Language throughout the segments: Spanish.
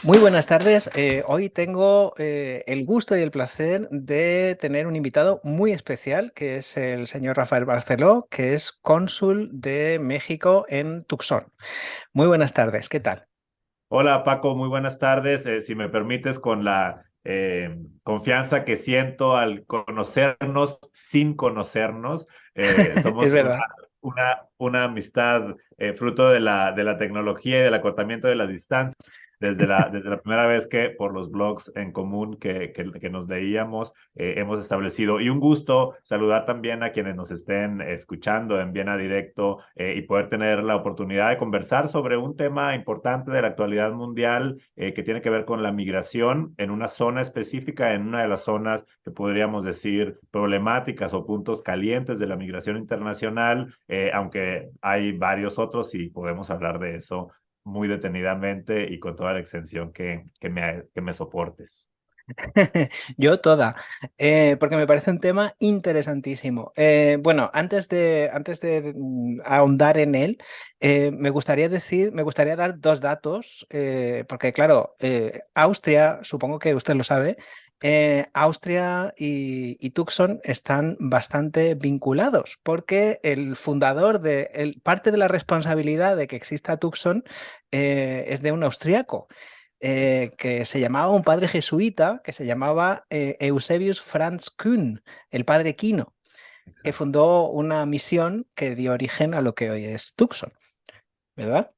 Muy buenas tardes. Hoy tengo el gusto y el placer de tener un invitado muy especial, que es el señor Rafael Barceló, que es cónsul de México en Tucson. Muy buenas tardes, ¿qué tal? Hola Paco, muy buenas tardes. Si me permites, con la confianza que siento al conocernos sin conocernos, Es somos verdad. una amistad fruto de la tecnología y del acortamiento de la distancia. Desde la primera vez que por los blogs en común que nos leíamos, hemos establecido. Y un gusto saludar también a quienes nos estén escuchando en Viena Directo y poder tener la oportunidad de conversar sobre un tema importante de la actualidad mundial que tiene que ver con la migración en una zona específica, en una de las zonas que podríamos decir problemáticas o puntos calientes de la migración internacional, aunque hay varios otros y podemos hablar de eso muy detenidamente y con toda la extensión que me soportes. Yo toda, porque me parece un tema interesantísimo. Bueno, antes de ahondar en él, me gustaría dar dos datos, porque claro, Austria, supongo que usted lo sabe, Austria y Tucson están bastante vinculados, porque el fundador parte de la responsabilidad de que exista Tucson es de un austriaco que se llamaba un padre jesuita que se llamaba Eusebius Franz Kühn, el padre Quino, que Exacto. fundó una misión que dio origen a lo que hoy es Tucson, ¿verdad?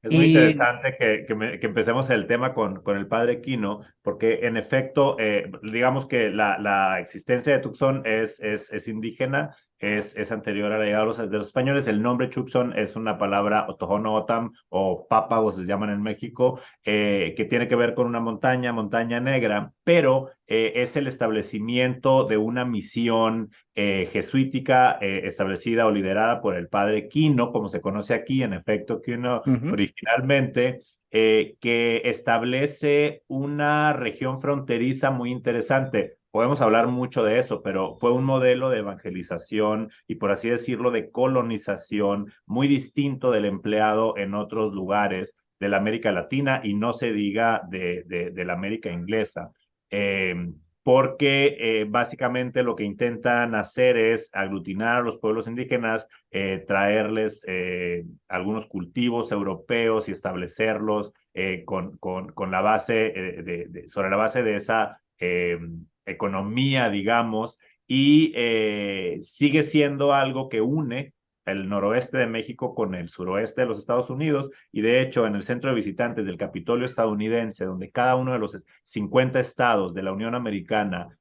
Es muy Y interesante que empecemos el tema con el padre Quino, porque en efecto, digamos que la existencia de Tucson es indígena, es anterior a la llegada de los españoles. El nombre Tucson es una palabra otojono otam o pápago, se llaman en México, que tiene que ver con una montaña, montaña negra, pero es el establecimiento de una misión jesuítica establecida o liderada por el padre Quino, como se conoce aquí. En efecto, Quino ujú, originalmente, que establece una región fronteriza muy interesante. Podemos hablar mucho de eso, pero fue un modelo de evangelización y, por así decirlo, de colonización muy distinto del empleado en otros lugares de la América Latina y no se diga de la América inglesa. Eh, porque básicamente lo que intentan hacer es aglutinar a los pueblos indígenas, traerles algunos cultivos europeos y establecerlos con la base, sobre la base de esa economía, digamos, y sigue siendo algo que une el noroeste de México con el suroeste de los Estados Unidos, y de hecho en el centro de visitantes del Capitolio estadounidense, donde cada uno de los 50 estados de la Unión Americana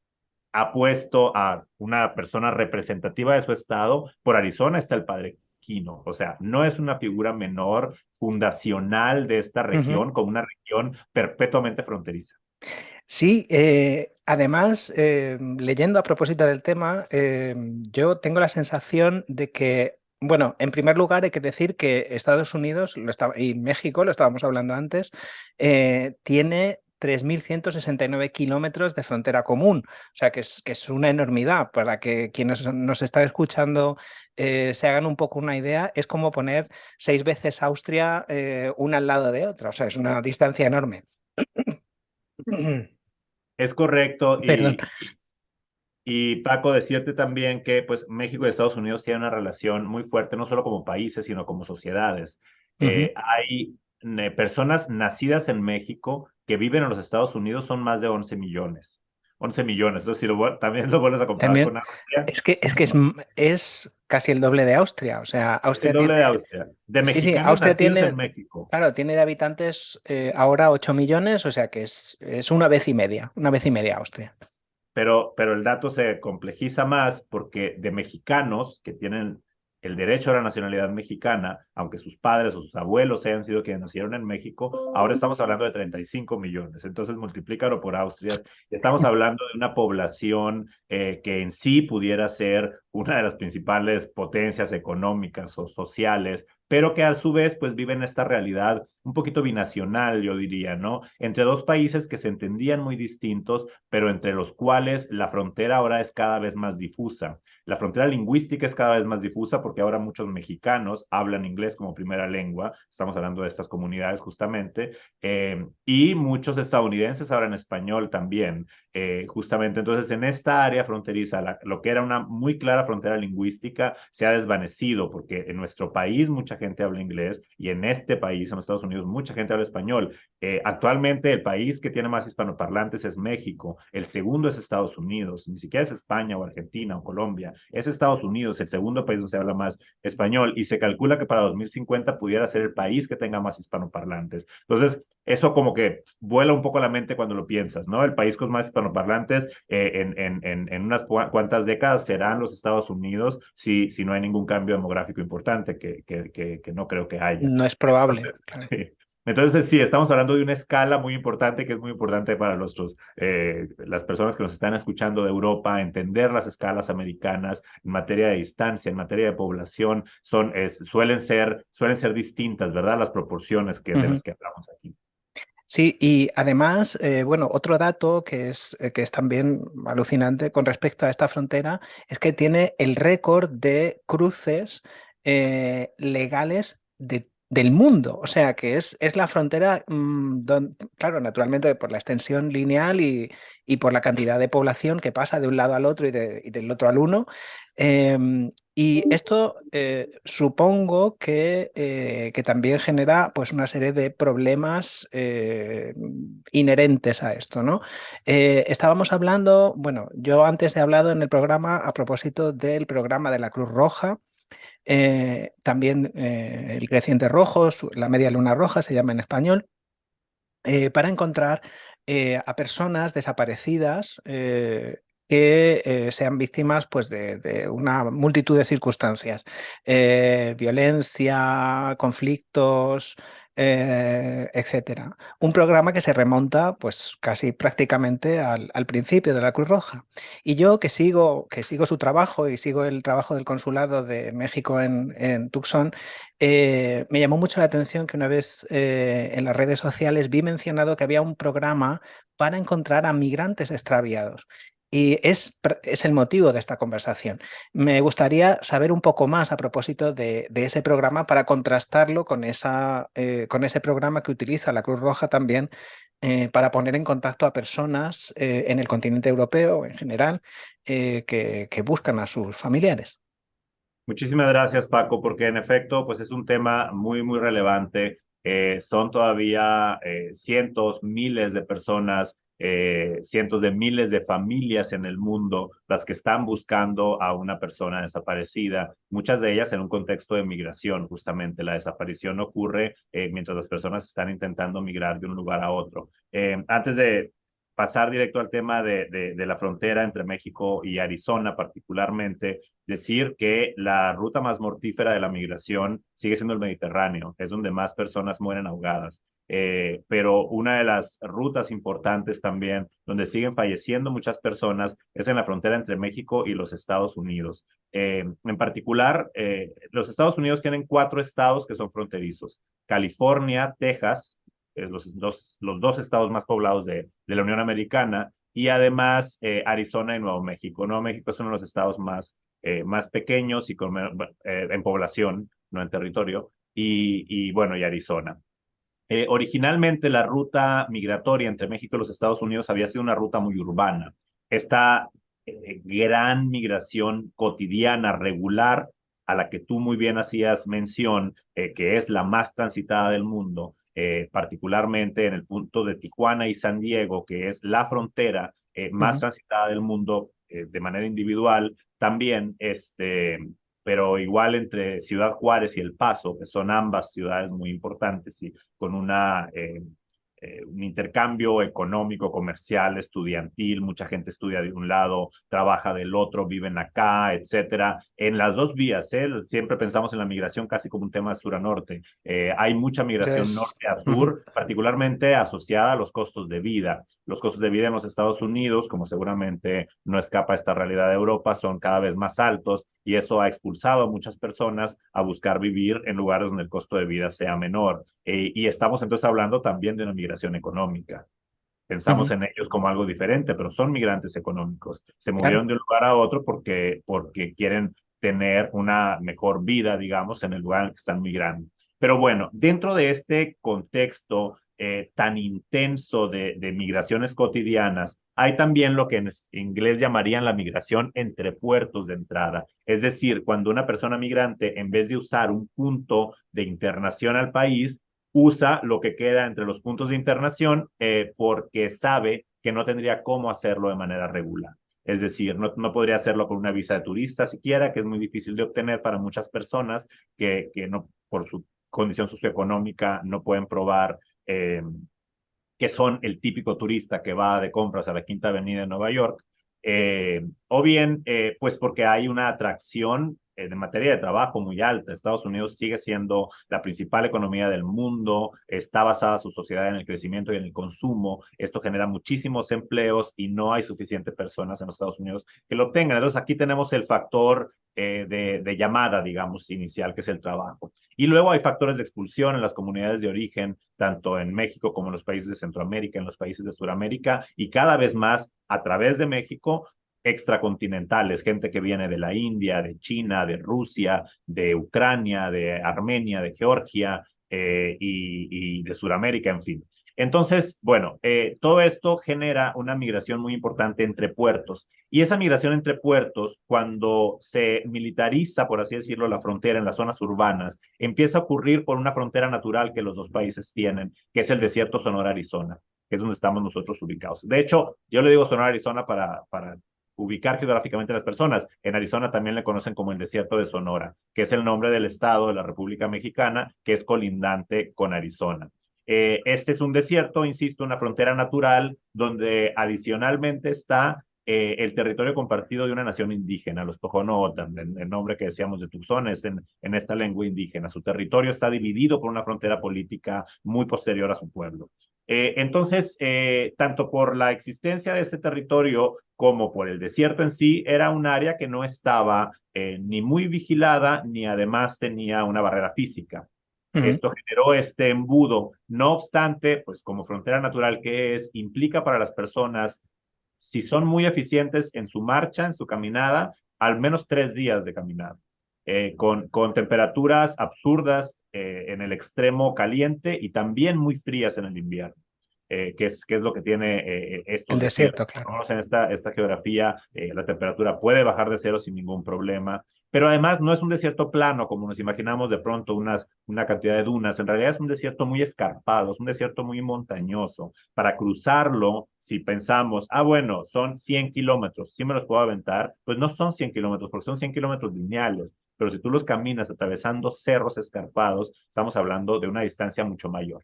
ha puesto a una persona representativa de su estado, por Arizona está el padre Quino. O sea, no es una figura menor fundacional de esta ujú. región como una región perpetuamente fronteriza. Sí, además, leyendo a propósito del tema, yo tengo la sensación de que, bueno, en primer lugar hay que decir que Estados Unidos y México, lo estábamos hablando antes, tiene 3.169 kilómetros de frontera común, o sea que es una enormidad. Para que quienes nos están escuchando se hagan un poco una idea, es como poner 6 veces Austria una al lado de otra, o sea, es una distancia enorme. Es correcto. Perdón. Y Paco, decirte también que pues México y Estados Unidos tienen una relación muy fuerte, no solo como países, sino como sociedades. Ujú. Hay personas nacidas en México que viven en los Estados Unidos, son más de 11 millones. 11 millones. Entonces, si también lo vuelves a comparar También con Austria, es casi el doble de Austria. O sea, es el Austria tiene. doble de Austria. De Sí, sí, mexicanos Austria nacidos en tiene. México. Claro, tiene de habitantes ahora 8 millones, o sea que es una vez y media Austria. Pero el dato se complejiza más porque de mexicanos que tienen el derecho a la nacionalidad mexicana, aunque sus padres o sus abuelos hayan sido quienes nacieron en México, ahora estamos hablando de 35 millones. Entonces, multiplícalo por Austrias. Estamos hablando de una población que en sí pudiera ser una de las principales potencias económicas o sociales, pero que a su vez pues viven esta realidad un poquito binacional, yo diría, ¿no? Entre dos países que se entendían muy distintos, pero entre los cuales la frontera ahora es cada vez más difusa. La frontera lingüística es cada vez más difusa porque ahora muchos mexicanos hablan inglés como primera lengua, estamos hablando de estas comunidades justamente, y muchos estadounidenses hablan español también, justamente. Entonces, en esta área fronteriza, lo que era una muy clara frontera lingüística se ha desvanecido porque en nuestro país mucha gente habla inglés y en este país, en los Estados Unidos, mucha gente habla español. Actualmente el país que tiene más hispanoparlantes es México, el segundo es Estados Unidos, ni siquiera es España o Argentina o Colombia, es Estados Unidos, el segundo país donde se habla más español y se calcula que para 2050 pudiera ser el país que tenga más hispanoparlantes. Entonces, eso como que vuela un poco la mente cuando lo piensas, ¿no? El país con más hispanoparlantes en unas cuantas décadas serán los Estados Unidos si no hay ningún cambio demográfico importante, que no creo que haya. No es probable, Entonces, claro. sí. Entonces, sí, estamos hablando de una escala muy importante que es muy importante para las personas que nos están escuchando de Europa, entender las escalas americanas en materia de distancia, en materia de población, suelen ser distintas, ¿verdad? Las proporciones de Ujú. las que hablamos aquí. Sí, y además, bueno, otro dato que es también alucinante con respecto a esta frontera es que tiene el récord de cruces legales del mundo. O sea, que es la frontera, claro, naturalmente por la extensión lineal y por la cantidad de población que pasa de un lado al otro y del otro al uno. Y esto supongo que también genera pues, una serie de problemas inherentes a esto, ¿no? Estábamos hablando, bueno, yo antes he hablado en el programa a propósito del programa de la Cruz Roja, también el creciente rojo, la media luna roja se llama en español, para encontrar a personas desaparecidas que sean víctimas pues, de una multitud de circunstancias, violencia, conflictos, etcétera. Un programa que se remonta pues, casi prácticamente al principio de la Cruz Roja. Y yo que sigo su trabajo y sigo el trabajo del Consulado de México en Tucson, me llamó mucho la atención que una vez en las redes sociales vi mencionado que había un programa para encontrar a migrantes extraviados. Y es el motivo de esta conversación. Me gustaría saber un poco más a propósito de ese programa para contrastarlo con ese programa que utiliza la Cruz Roja también para poner en contacto a personas en el continente europeo en general que buscan a sus familiares. Muchísimas gracias, Paco, porque en efecto, pues es un tema muy, muy relevante. Son todavía cientos, miles de personas, cientos de miles de familias en el mundo las que están buscando a una persona desaparecida, muchas de ellas en un contexto de migración, justamente. La desaparición ocurre mientras las personas están intentando migrar de un lugar a otro. Antes de pasar directo al tema de la frontera entre México y Arizona particularmente, decir que la ruta más mortífera de la migración sigue siendo el Mediterráneo, es donde más personas mueren ahogadas. Pero una de las rutas importantes también, donde siguen falleciendo muchas personas, es en la frontera entre México y los Estados Unidos. En particular, los Estados Unidos tienen 4 estados que son fronterizos: California, Texas, los dos estados más poblados de la Unión Americana, y además Arizona y Nuevo México. Nuevo México es uno de los estados más pequeños y en población, no en territorio, y bueno, y Arizona. Originalmente la ruta migratoria entre México y los Estados Unidos había sido una ruta muy urbana. Esta gran migración cotidiana, regular, a la que tú muy bien hacías mención, que es la más transitada del mundo, particularmente en el punto de Tijuana y San Diego, que es la frontera más Ujú. transitada del mundo de manera individual, también pero igual entre Ciudad Juárez y El Paso, que son ambas ciudades muy importantes y con un intercambio económico, comercial, estudiantil. Mucha gente estudia de un lado, trabaja del otro, viven acá, etcétera. En las dos vías, siempre pensamos en la migración casi como un tema de sur a norte. Hay mucha migración Entonces, norte a ujú. sur, particularmente asociada a los costos de vida. Los costos de vida en los Estados Unidos, como seguramente no escapa esta realidad de Europa, son cada vez más altos y eso ha expulsado a muchas personas a buscar vivir en lugares donde el costo de vida sea menor. Y estamos entonces hablando también de una migración económica. Pensamos Ujú. en ellos como algo diferente, pero son migrantes económicos. Se Claro. movieron de un lugar a otro porque quieren tener una mejor vida, digamos, en el lugar en el que están migrando. Pero bueno, dentro de este contexto tan intenso de migraciones cotidianas, hay también lo que en inglés llamarían la migración entre puertos de entrada. Es decir, cuando una persona migrante, en vez de usar un punto de internación al país, usa lo que queda entre los puntos de internación porque sabe que no tendría cómo hacerlo de manera regular. Es decir, no podría hacerlo con una visa de turista siquiera, que es muy difícil de obtener para muchas personas que no, por su condición socioeconómica no pueden probar que son el típico turista que va de compras a la Quinta Avenida de Nueva York, o bien, pues porque hay una atracción en materia de trabajo muy alta. Estados Unidos sigue siendo la principal economía del mundo, está basada su sociedad en el crecimiento y en el consumo. Esto genera muchísimos empleos y no hay suficientes personas en los Estados Unidos que lo obtengan. Entonces aquí tenemos el factor de llamada, digamos, inicial, que es el trabajo. Y luego hay factores de expulsión en las comunidades de origen, tanto en México como en los países de Centroamérica, en los países de Sudamérica, y cada vez más a través de México, extracontinentales, gente que viene de la India, de China, de Rusia, de Ucrania, de Armenia, de Georgia y de Sudamérica, en fin. Entonces, bueno, todo esto genera una migración muy importante entre puertos. Y esa migración entre puertos, cuando se militariza, por así decirlo, la frontera en las zonas urbanas, empieza a ocurrir por una frontera natural que los dos países tienen, que es el desierto Sonora-Arizona, que es donde estamos nosotros ubicados. De hecho, yo le digo Sonora-Arizona para ubicar geográficamente a las personas. En Arizona también le conocen como el desierto de Sonora, que es el nombre del estado de la República Mexicana, que es colindante con Arizona. Este es un desierto, insisto, una frontera natural donde adicionalmente está el territorio compartido de una nación indígena, los Tohono-O'odham, el nombre que decíamos de Tucson es en esta lengua indígena. Su territorio está dividido por una frontera política muy posterior a su pueblo. Entonces, tanto por la existencia de este territorio como por el desierto en sí, era un área que no estaba ni muy vigilada, ni además tenía una barrera física. Ujú. Esto generó este embudo. No obstante, pues como frontera natural que es, implica para las personas, si son muy eficientes en su marcha, en su caminada, al menos 3 días de caminada, con temperaturas absurdas en el extremo caliente y también muy frías en el invierno. Que es lo que tiene El estos desiertos. desierto, Por claro. lo menos en esta geografía, la temperatura puede bajar de cero sin ningún problema, pero además no es un desierto plano como nos imaginamos de pronto una cantidad de dunas. En realidad es un desierto muy escarpado, es un desierto muy montañoso. Para cruzarlo, si pensamos, bueno, son 100 kilómetros, sí me los puedo aventar, pues no son 100 kilómetros, porque son 100 kilómetros lineales, pero si tú los caminas atravesando cerros escarpados, estamos hablando de una distancia mucho mayor.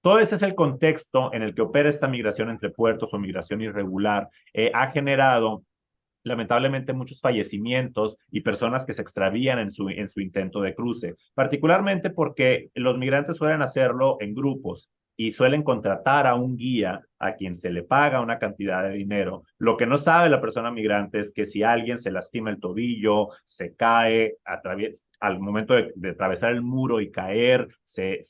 Todo ese es el contexto en el que opera esta migración entre puertos o migración irregular. Ha generado lamentablemente muchos fallecimientos y personas que se extravían en su intento de cruce, particularmente porque los migrantes suelen hacerlo en grupos y suelen contratar a un guía a quien se le paga una cantidad de dinero. Lo que no sabe la persona migrante es que si alguien se lastima el tobillo, se cae al momento de atravesar el muro y caer, se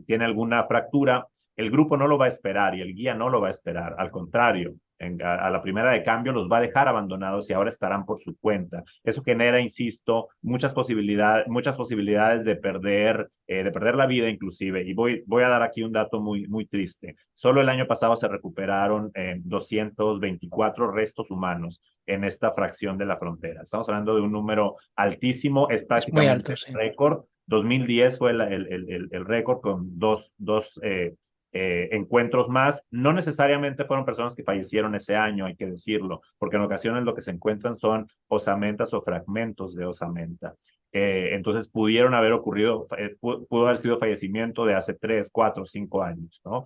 tiene alguna fractura, el grupo no lo va a esperar y el guía no lo va a esperar. Al contrario, a la primera de cambio los va a dejar abandonados y ahora estarán por su cuenta. Eso genera, insisto, muchas posibilidades de perder la vida inclusive. Y voy a dar aquí un dato muy, muy triste. Solo el año pasado se recuperaron 224 restos humanos en esta fracción de la frontera. Estamos hablando de un número altísimo, es Es muy prácticamente alto, sí. récord. 2010 fue el récord con dos encuentros más. No necesariamente fueron personas que fallecieron ese año, hay que decirlo, porque en ocasiones lo que se encuentran son osamentas o fragmentos de osamenta. Entonces pudieron haber ocurrido, pudo haber sido fallecimiento de hace 3, 4, 5 años, ¿no?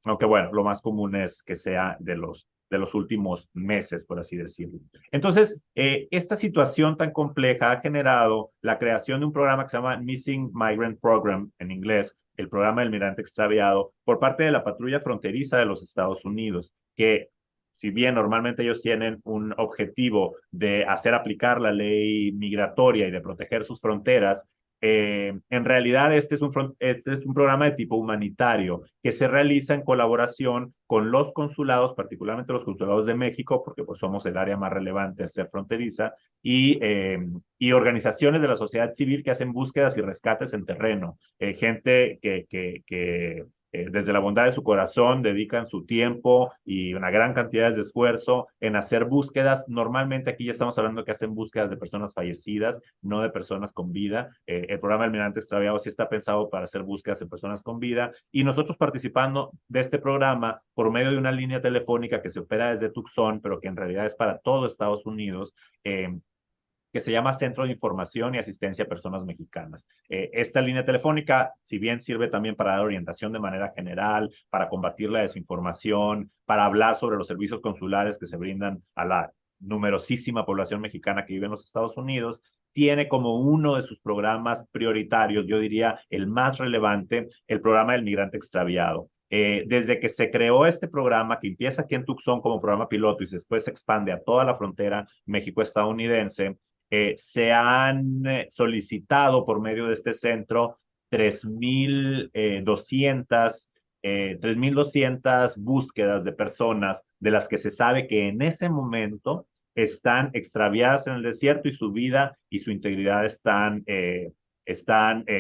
Aunque bueno, lo más común es que sea de los últimos meses, por así decirlo. Entonces, esta situación tan compleja ha generado la creación de un programa que se llama Missing Migrant Program en inglés, el programa del migrante extraviado, por parte de la patrulla fronteriza de los Estados Unidos, que si bien normalmente ellos tienen un objetivo de hacer aplicar la ley migratoria y de proteger sus fronteras, En realidad, este es un programa de tipo humanitario que se realiza en colaboración con los consulados, particularmente los consulados de México, porque pues, somos el área más relevante al ser fronteriza, y organizaciones de la sociedad civil que hacen búsquedas y rescates en terreno. Gente que desde la bondad de su corazón dedican su tiempo y una gran cantidad de esfuerzo en hacer búsquedas. Normalmente aquí ya estamos hablando que hacen búsquedas de personas fallecidas, no de personas con vida. El programa Almirante Extraviado sí está pensado para hacer búsquedas de personas con vida, y nosotros participando de este programa por medio de una línea telefónica que se opera desde Tucson, pero que en realidad es para todo Estados Unidos, que se llama Centro de Información y Asistencia a Personas Mexicanas. Esta línea telefónica, si bien sirve también para dar orientación de manera general, para combatir la desinformación, para hablar sobre los servicios consulares que se brindan a la numerosísima población mexicana que vive en los Estados Unidos, tiene como uno de sus programas prioritarios, yo diría el más relevante, el programa del migrante extraviado. Desde que se creó este programa, que empieza aquí en Tucson como programa piloto y después se expande a toda la frontera México-estadounidense, se han solicitado por medio de este centro 3,200 3,200 búsquedas de personas de las que se sabe que en ese momento están extraviadas en el desierto y su vida y su integridad están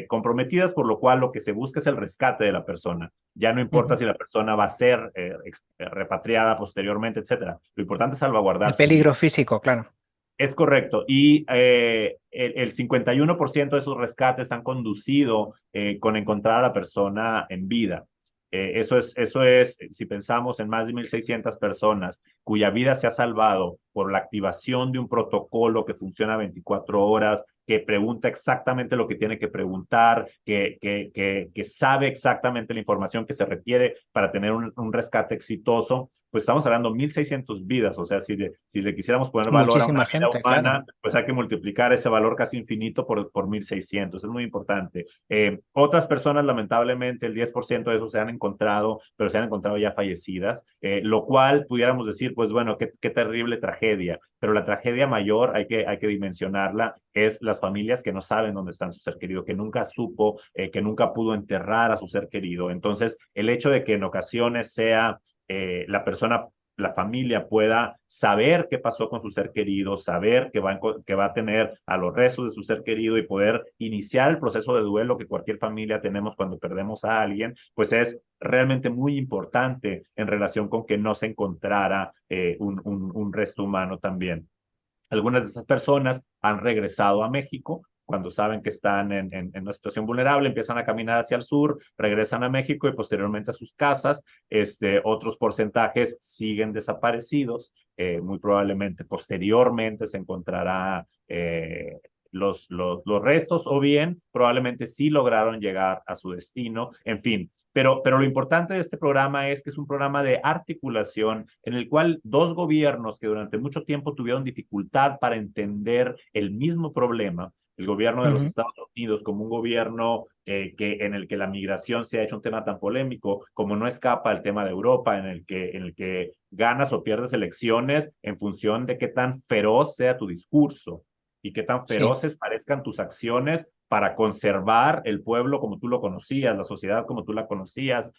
comprometidas, por lo cual lo que se busca es el rescate de la persona. Ya no Uh importa -huh. si la persona va a ser repatriada posteriormente, etcétera. Lo importante es salvaguardar El su vida. peligro físico, claro. Es correcto. Y el 51% de esos rescates han conducido con encontrar a la persona en vida. Eso es, si pensamos en más de 1,600 personas cuya vida se ha salvado por la activación de un protocolo que funciona 24 horas, que pregunta exactamente lo que tiene que preguntar, que sabe exactamente la información que se requiere para tener un rescate exitoso, pues estamos hablando de 1,600 vidas. O sea, si le quisiéramos poner Es valor a una muchísima vida gente, claro. humana, pues hay que multiplicar ese valor casi infinito por 1,600. Es muy importante. Otras personas, lamentablemente, el 10% de esos se han encontrado, pero se han encontrado ya fallecidas, lo cual pudiéramos decir, pues bueno, qué terrible tragedia. Pero la tragedia mayor, hay que dimensionarla, es las familias que no saben dónde está su ser querido, que nunca supo, que nunca pudo enterrar a su ser querido. Entonces, el hecho de que en ocasiones sea la persona, la familia pueda saber qué pasó con su ser querido, saber que va a tener a los restos de su ser querido y poder iniciar el proceso de duelo que cualquier familia tenemos cuando perdemos a alguien, pues es realmente muy importante en relación con que no se encontrara un resto humano también. Algunas de esas personas han regresado a México cuando saben que están en una situación vulnerable, empiezan a caminar hacia el sur, regresan a México y posteriormente a sus casas. Otros porcentajes siguen desaparecidos. Muy probablemente posteriormente se encontrará los restos, o bien probablemente sí lograron llegar a su destino. En fin, pero lo importante de este programa es que es un programa de articulación en el cual dos gobiernos que durante mucho tiempo tuvieron dificultad para entender el mismo problema, el gobierno Uh de los -huh. Estados Unidos como un gobierno en el que la migración se ha hecho un tema tan polémico, como no escapa el tema de Europa, en el que ganas o pierdes elecciones en función de qué tan feroz sea tu discurso y qué tan Sí. feroces parezcan tus acciones para conservar el pueblo como tú lo conocías, la sociedad como tú la conocías,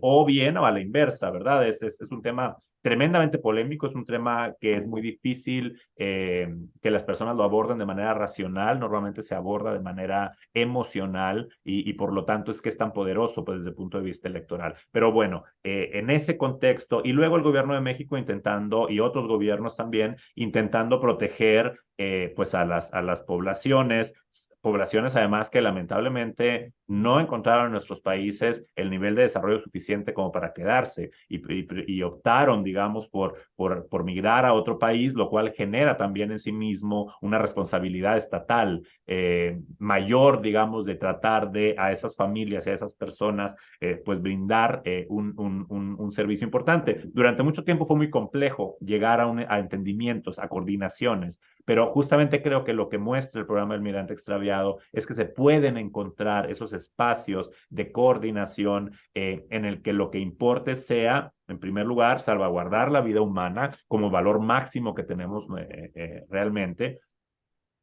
o bien o a la inversa, ¿verdad? Es un tema tremendamente polémico, es un tema que es muy difícil que las personas lo aborden de manera racional, normalmente se aborda de manera emocional, y por lo tanto es que es tan poderoso pues, desde el punto de vista electoral. Pero bueno, en ese contexto, y luego el gobierno de México intentando, y otros gobiernos también, intentando proteger pues a las poblaciones además que lamentablemente no encontraron en nuestros países el nivel de desarrollo suficiente como para quedarse y optaron, digamos, por migrar a otro país, lo cual genera también en sí mismo una responsabilidad estatal mayor, digamos, de tratar de a esas familias, a esas personas, pues brindar un servicio importante. Durante mucho tiempo fue muy complejo llegar a entendimientos, a coordinaciones, pero justamente creo que lo que muestra el programa del Migrante Extraviado es que se pueden encontrar esos espacios de coordinación en el que lo que importe sea, en primer lugar, salvaguardar la vida humana como valor máximo que tenemos realmente,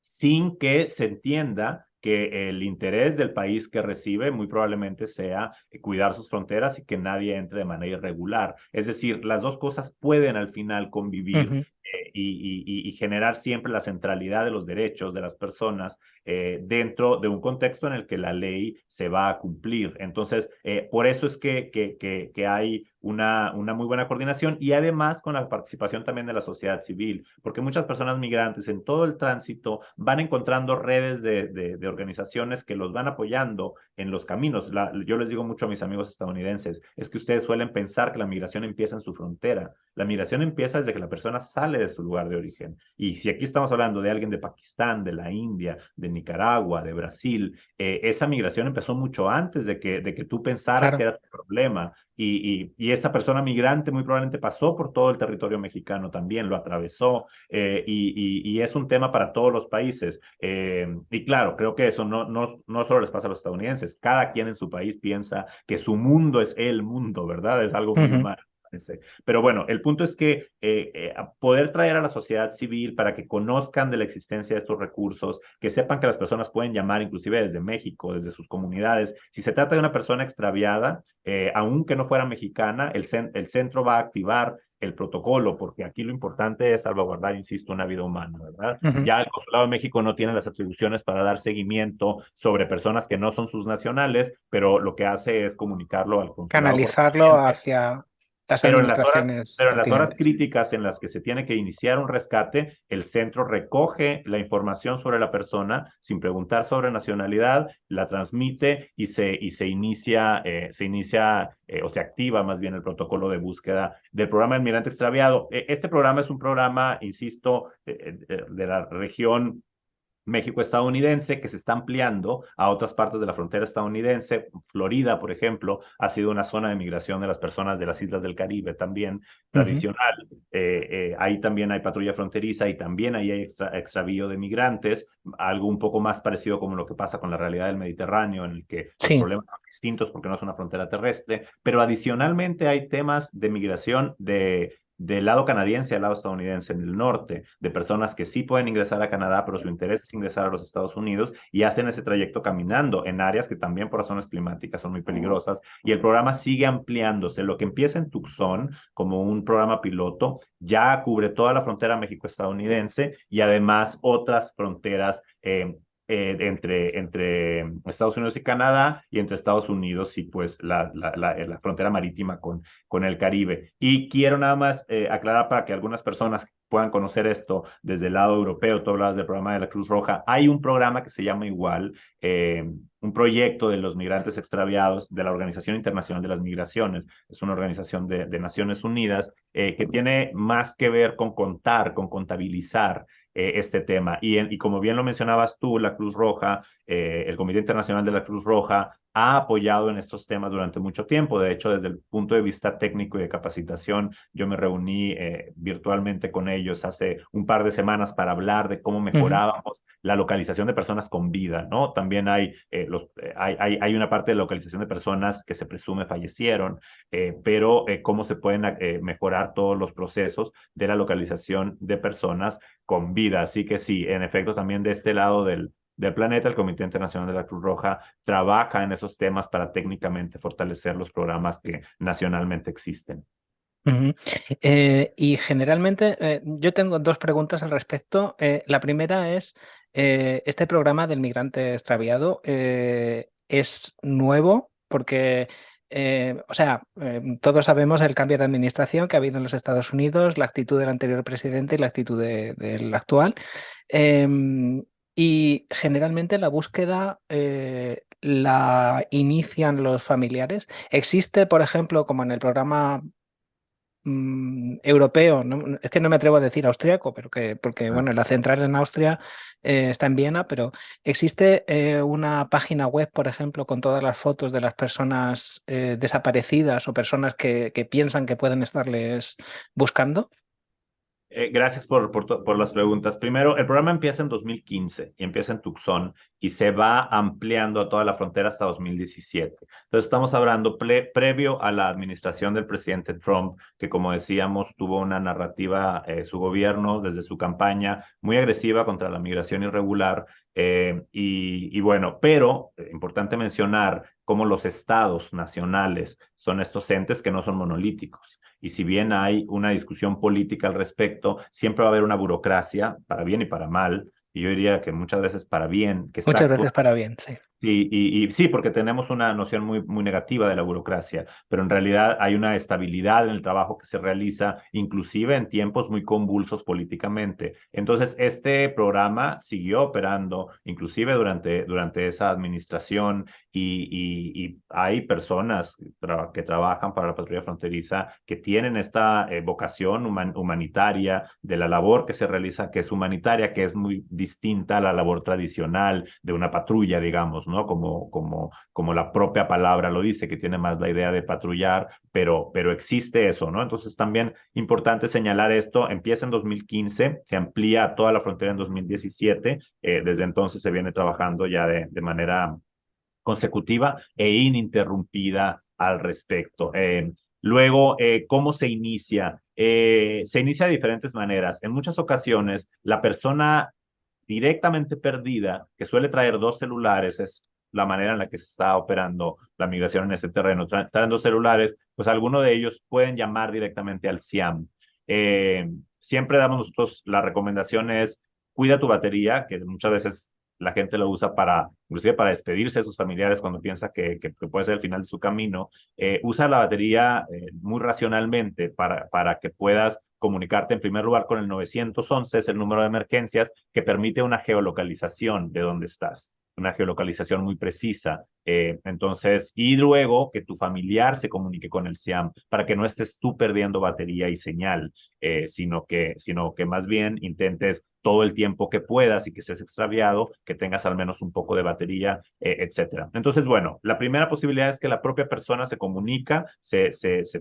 sin que se entienda que el interés del país que recibe muy probablemente sea cuidar sus fronteras y que nadie entre de manera irregular. Es decir, las dos cosas pueden al final convivir Ujú. y generar siempre la centralidad de los derechos de las personas dentro de un contexto en el que la ley se va a cumplir. Entonces, por eso es que hay una muy buena coordinación y además con la participación también de la sociedad civil, porque muchas personas migrantes en todo el tránsito van encontrando redes de organizaciones que los van apoyando en los caminos. Yo les digo mucho a mis amigos estadounidenses, es que ustedes suelen pensar que la migración empieza en su frontera. La migración empieza desde que la persona sale de su lugar de origen. Y si aquí estamos hablando de alguien de Pakistán, de la India, de Nicaragua, de Brasil, esa migración empezó mucho antes de que tú pensaras que Claro. era tu problema. Y esta persona migrante muy probablemente pasó por todo el territorio mexicano también, lo atravesó y es un tema para todos los países. Y claro, creo que eso no solo les pasa a los estadounidenses, cada quien en su país piensa que su mundo es el mundo, ¿verdad? Es algo muy Ujú. humano. Pero bueno, el punto es que poder traer a la sociedad civil para que conozcan de la existencia de estos recursos, que sepan que las personas pueden llamar inclusive desde México, desde sus comunidades. Si se trata de una persona extraviada, aunque no fuera mexicana, el centro va a activar el protocolo, porque aquí lo importante es salvaguardar, insisto, una vida humana, ¿verdad? Ujú. Ya el Consulado de México no tiene las atribuciones para dar seguimiento sobre personas que no son sus nacionales, pero lo que hace es comunicarlo al consulado Canalizarlo correspondiente. hacia las Pero en las horas, administraciones pero en las horas pertinentes. críticas en las que se tiene que iniciar un rescate, el centro recoge la información sobre la persona sin preguntar sobre nacionalidad, la transmite y se inicia o se activa más bien el protocolo de búsqueda del programa del migrante extraviado. Este programa es un programa, insisto, de la región México estadounidense que se está ampliando a otras partes de la frontera estadounidense. Florida, por ejemplo, ha sido una zona de migración de las personas de las islas del Caribe también Ujú. tradicional. Ahí también hay patrulla fronteriza y también ahí hay extravío de migrantes, algo un poco más parecido como lo que pasa con la realidad del Mediterráneo, en el que los Sí. problemas son distintos porque no es una frontera terrestre, pero adicionalmente hay temas de migración del lado canadiense al lado estadounidense en el norte, de personas que sí pueden ingresar a Canadá, pero su interés es ingresar a los Estados Unidos y hacen ese trayecto caminando en áreas que también por razones climáticas son muy peligrosas. Y el programa sigue ampliándose. Lo que empieza en Tucson como un programa piloto ya cubre toda la frontera México-estadounidense y además otras fronteras entre Estados Unidos y Canadá y entre Estados Unidos y pues la frontera marítima con el Caribe. Y quiero nada más aclarar para que algunas personas puedan conocer esto desde el lado europeo, tú hablabas del programa de la Cruz Roja, hay un programa que se llama igual, un proyecto de los migrantes extraviados de la Organización Internacional de las Migraciones, es una organización de Naciones Unidas que tiene más que ver con contar, con contabilizar este tema. Y como bien lo mencionabas tú, la Cruz Roja, el Comité Internacional de la Cruz Roja, ha apoyado en estos temas durante mucho tiempo. De hecho, desde el punto de vista técnico y de capacitación, yo me reuní virtualmente con ellos hace un par de semanas para hablar de cómo Ujú. mejorábamos la localización de personas con vida, ¿no? También hay una parte de localización de personas que se presume fallecieron, pero cómo se pueden mejorar todos los procesos de la localización de personas con vida. Así que sí, en efecto, también de este lado del planeta, el Comité Internacional de la Cruz Roja trabaja en esos temas para técnicamente fortalecer los programas que nacionalmente existen. Ujú. Y generalmente yo tengo dos preguntas al respecto. La primera es, ¿este programa del migrante extraviado es nuevo? Porque, o sea, todos sabemos el cambio de administración que ha habido en los Estados Unidos, la actitud del anterior presidente y la actitud del actual. Em, y generalmente la búsqueda la inician los familiares. Existe, por ejemplo, como en el programa europeo, es que no me atrevo a decir austriaco, pero porque Ah. bueno, la central en Austria está en Viena, pero existe una página web, por ejemplo, con todas las fotos de las personas desaparecidas o personas que piensan que pueden estarles buscando. Gracias por las preguntas. Primero, el programa empieza en 2015 y empieza en Tucson y se va ampliando a toda la frontera hasta 2017. Entonces, estamos hablando previo a la administración del presidente Trump, que como decíamos, tuvo una narrativa, su gobierno, desde su campaña, muy agresiva contra la migración irregular. Y bueno, pero importante mencionar cómo los estados nacionales son estos entes que no son monolíticos. Y si bien hay una discusión política al respecto, siempre va a haber una burocracia, para bien y para mal, y yo diría que muchas veces para bien, que está Muchas actuando. veces para bien, sí. Sí, y sí, porque tenemos una noción muy negativa de la burocracia, pero en realidad hay una estabilidad en el trabajo que se realiza, inclusive en tiempos muy convulsos políticamente. Entonces, este programa siguió operando, inclusive durante esa administración, y hay personas que trabajan para la patrulla fronteriza que tienen esta vocación humanitaria de la labor que se realiza, que es humanitaria, que es muy distinta a la labor tradicional de una patrulla, digamos, ¿no? Como la propia palabra lo dice, que tiene más la idea de patrullar, pero existe eso, ¿no? Entonces también importante señalar esto, empieza en 2015, se amplía a toda la frontera en 2017, desde entonces se viene trabajando ya de manera consecutiva e ininterrumpida al respecto. Luego, ¿cómo se inicia? Se inicia de diferentes maneras. En muchas ocasiones, la persona directamente perdida, que suele traer dos celulares, es la manera en la que se está operando la migración en este terreno. Traen dos celulares, pues algunos de ellos pueden llamar directamente al SIAM. Siempre damos nosotros la recomendación es cuida tu batería, que muchas veces la gente lo usa para, inclusive para despedirse de sus familiares cuando piensa que puede ser el final de su camino. Usa la batería muy racionalmente para que puedas comunicarte en primer lugar con el 911, es el número de emergencias que permite una geolocalización de dónde estás, una geolocalización muy precisa. Entonces, y luego que tu familiar se comunique con el SIAM para que no estés tú perdiendo batería y señal, sino que más bien intentes todo el tiempo que puedas y que estés extraviado, que tengas al menos un poco de batería, etcétera. Entonces, bueno, la primera posibilidad es que la propia persona se comunica, se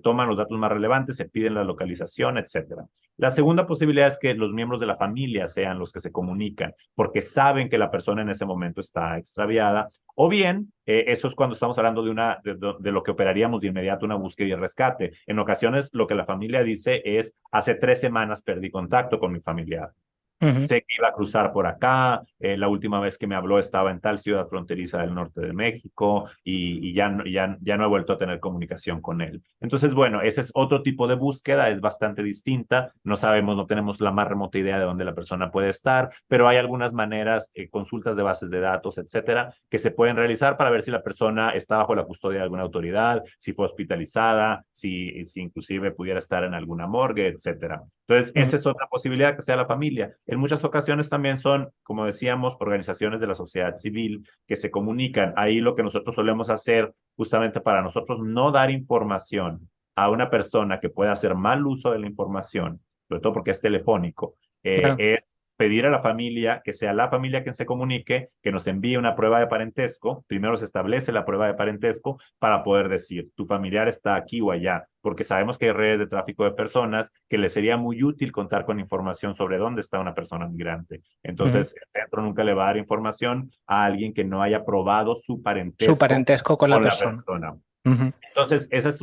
toman los datos más relevantes, se piden la localización, etcétera. La segunda posibilidad es que los miembros de la familia sean los que se comunican, porque saben que la persona en ese momento está extraviada, o bien, eso es cuando estamos hablando de lo que operaríamos de inmediato una búsqueda y rescate. En ocasiones, lo que la familia dice es, hace 3 semanas perdí contacto con mi familiar. Uh -huh. Sé que iba a cruzar por acá, la última vez que me habló estaba en tal ciudad fronteriza del norte de México y ya no he vuelto a tener comunicación con él. Entonces, bueno, ese es otro tipo de búsqueda, es bastante distinta, no sabemos, no tenemos la más remota idea de dónde la persona puede estar, pero hay algunas maneras, consultas de bases de datos, etcétera, que se pueden realizar para ver si la persona está bajo la custodia de alguna autoridad, si fue hospitalizada, si inclusive pudiera estar en alguna morgue, etcétera. Entonces, Uh -huh. esa es otra posibilidad que sea la familia. En muchas ocasiones también son, como decíamos, organizaciones de la sociedad civil que se comunican. Ahí lo que nosotros solemos hacer, justamente para nosotros no dar información a una persona que pueda hacer mal uso de la información, sobre todo porque es telefónico, Claro. es pedir a la familia, que sea la familia quien se comunique, que nos envíe una prueba de parentesco. Primero se establece la prueba de parentesco para poder decir, tu familiar está aquí o allá, porque sabemos que hay redes de tráfico de personas que les sería muy útil contar con información sobre dónde está una persona migrante. Uh -huh. Entonces, el centro nunca le va a dar información a alguien que no haya probado su Su parentesco parentesco con la con la persona. persona. Uh -huh. Entonces, esa es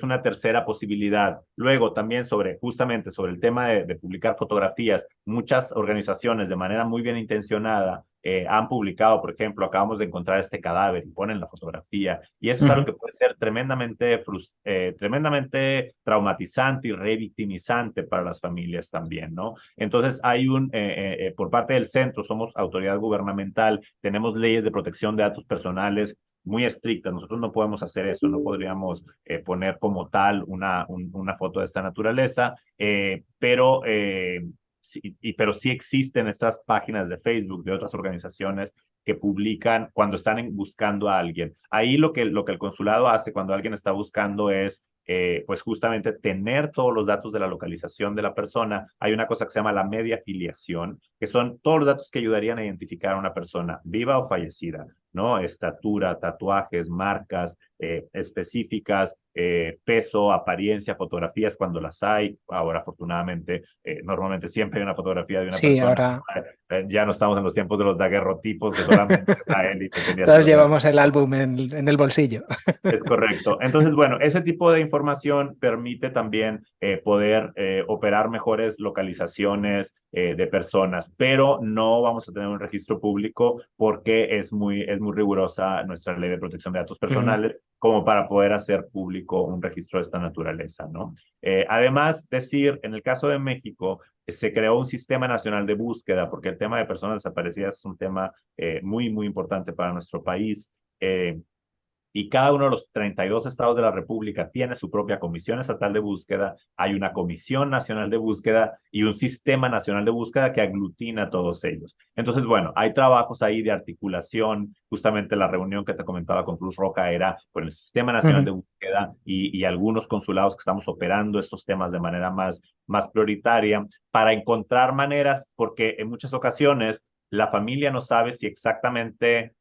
una tercera posibilidad. Luego, también justamente sobre el tema de publicar fotografías, muchas organizaciones de manera muy bien intencionada han publicado, por ejemplo, acabamos de encontrar este cadáver y ponen la fotografía. Y eso Uh es algo -huh. que puede ser tremendamente traumatizante y revictimizante para las familias también, ¿no? Entonces, por parte del centro, somos autoridad gubernamental, tenemos leyes de protección de datos personales muy estrictas. Nosotros no podemos hacer eso, no podríamos poner como tal una foto de esta naturaleza, pero sí existen estas páginas de Facebook de otras organizaciones que publican cuando están buscando a alguien. Ahí lo que el consulado hace cuando alguien está buscando es pues justamente tener todos los datos de la localización de la persona. Hay una cosa que se llama la media filiación, que son todos los datos que ayudarían a identificar a una persona viva o fallecida, ¿no? Estatura, tatuajes, marcas, específicas, peso, apariencia, fotografías cuando las hay. Ahora, afortunadamente, normalmente siempre hay una fotografía de una Sí, persona. ahora Ya no estamos en los tiempos de los daguerrotipos, que solamente la élite tenía todos celular. llevamos el álbum en el bolsillo. Es correcto. Entonces, bueno, ese tipo de información permite también poder operar mejores localizaciones de personas, pero no vamos a tener un registro público porque es muy rigurosa nuestra ley de protección de datos Ujú, personales como para poder hacer público un registro de esta naturaleza, ¿no? Además, decir, en el caso de México, se creó un sistema nacional de búsqueda porque el tema de personas desaparecidas es un tema muy, muy importante para nuestro país. Y cada uno de los 32 estados de la República tiene su propia comisión estatal de búsqueda, hay una comisión nacional de búsqueda y un sistema nacional de búsqueda que aglutina a todos ellos. Entonces, bueno, hay trabajos ahí de articulación, justamente la reunión que te comentaba con Cruz Roja era con el sistema nacional ujú. de búsqueda y algunos consulados que estamos operando estos temas de manera más prioritaria para encontrar maneras, porque en muchas ocasiones la familia no sabe si exactamente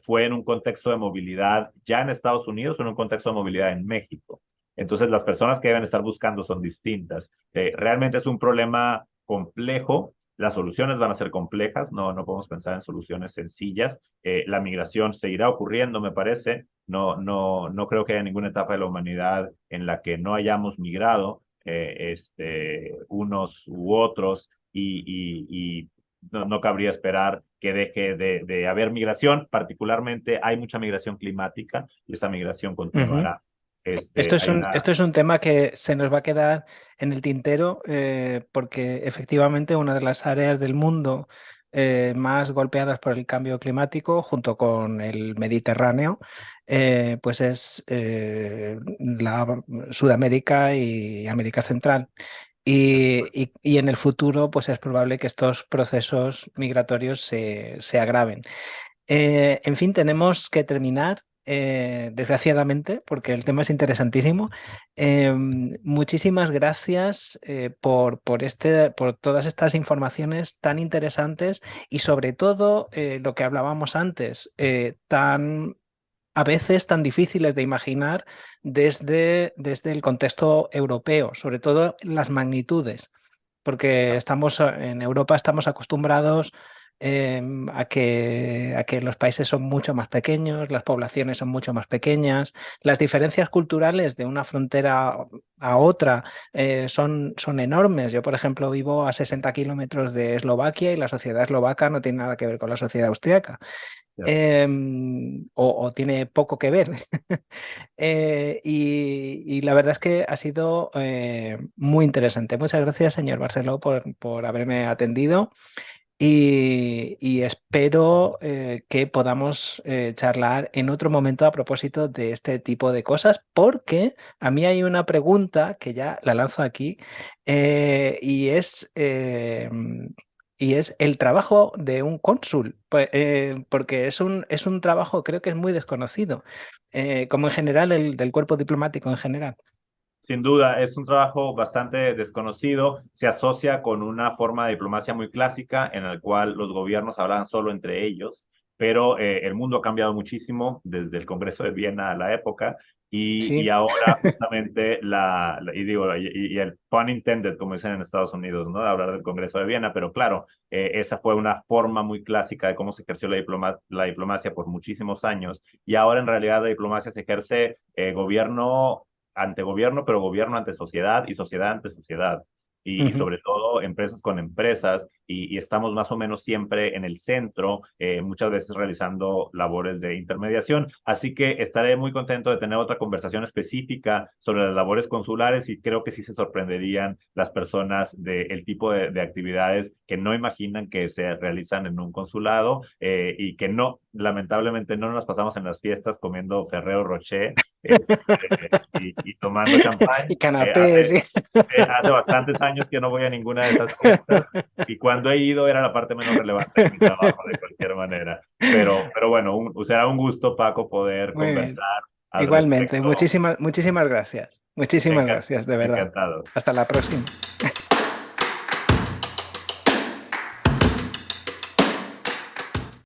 fue en un contexto de movilidad ya en Estados Unidos o en un contexto de movilidad en México. Entonces, las personas que deben estar buscando son distintas. Realmente es un problema complejo. Las soluciones van a ser complejas, no podemos pensar en soluciones sencillas. La migración seguirá ocurriendo, me parece. No creo que haya ninguna etapa de la humanidad en la que no hayamos migrado unos u otros y no cabría esperar que deje de haber migración, particularmente hay mucha migración climática y esa migración Ujú. continuará. Hay Esto una, es un tema que se nos va a quedar en el tintero porque efectivamente una de las áreas del mundo más golpeadas por el cambio climático, junto con el Mediterráneo, pues es la Sudamérica y América Central. Y en el futuro, pues es probable que estos procesos migratorios se agraven. En fin, tenemos que terminar, desgraciadamente, porque el tema es interesantísimo. Muchísimas gracias por todas estas informaciones tan interesantes y sobre todo lo que hablábamos antes, tan a veces tan difíciles de imaginar desde el contexto europeo, sobre todo las magnitudes, porque estamos en Europa estamos acostumbrados a que los países son mucho más pequeños, las poblaciones son mucho más pequeñas, las diferencias culturales de una frontera a otra son enormes. Yo, por ejemplo, vivo a 60 kilómetros de Eslovaquia y la sociedad eslovaca no tiene nada que ver con la sociedad austriaca. O tiene poco que ver. Y la verdad es que ha sido muy interesante. Muchas gracias, señor Barceló, por haberme atendido y espero que podamos charlar en otro momento a propósito de este tipo de cosas, porque a mí hay una pregunta que ya la lanzo aquí y es el trabajo de un cónsul, porque es un trabajo creo que es muy desconocido, como en general el del cuerpo diplomático en general. Sin duda, es un trabajo bastante desconocido. Se asocia con una forma de diplomacia muy clásica en la cual los gobiernos hablan solo entre ellos, pero el mundo ha cambiado muchísimo desde el Congreso de Viena a la época y Sí. ahora justamente y digo, y el pun intended, como dicen en Estados Unidos, ¿no? De hablar del Congreso de Viena, pero claro, esa fue una forma muy clásica de cómo se ejerció la diplomacia por muchísimos años y ahora en realidad la diplomacia se ejerce gobierno ante gobierno, pero gobierno ante sociedad y sociedad ante sociedad. Y Ujú. sobre todo empresas con empresas y estamos más o menos siempre en el centro, muchas veces realizando labores de intermediación. Así que estaré muy contento de tener otra conversación específica sobre las labores consulares y creo que sí se sorprenderían las personas del tipo de actividades que no imaginan que se realizan en un consulado y que no, lamentablemente no nos pasamos en las fiestas comiendo Ferrero Rocher y tomando champán. Y canapés. Hace bastantes años que no voy a ninguna de esas fiestas y cuando he ido era la parte menos relevante de mi trabajo de cualquier manera. Pero bueno, será un gusto, Paco, poder Muy bien. conversar al Igualmente, respecto. muchísimas gracias. Muchísimas gracias, de verdad. Encantado. Hasta la próxima.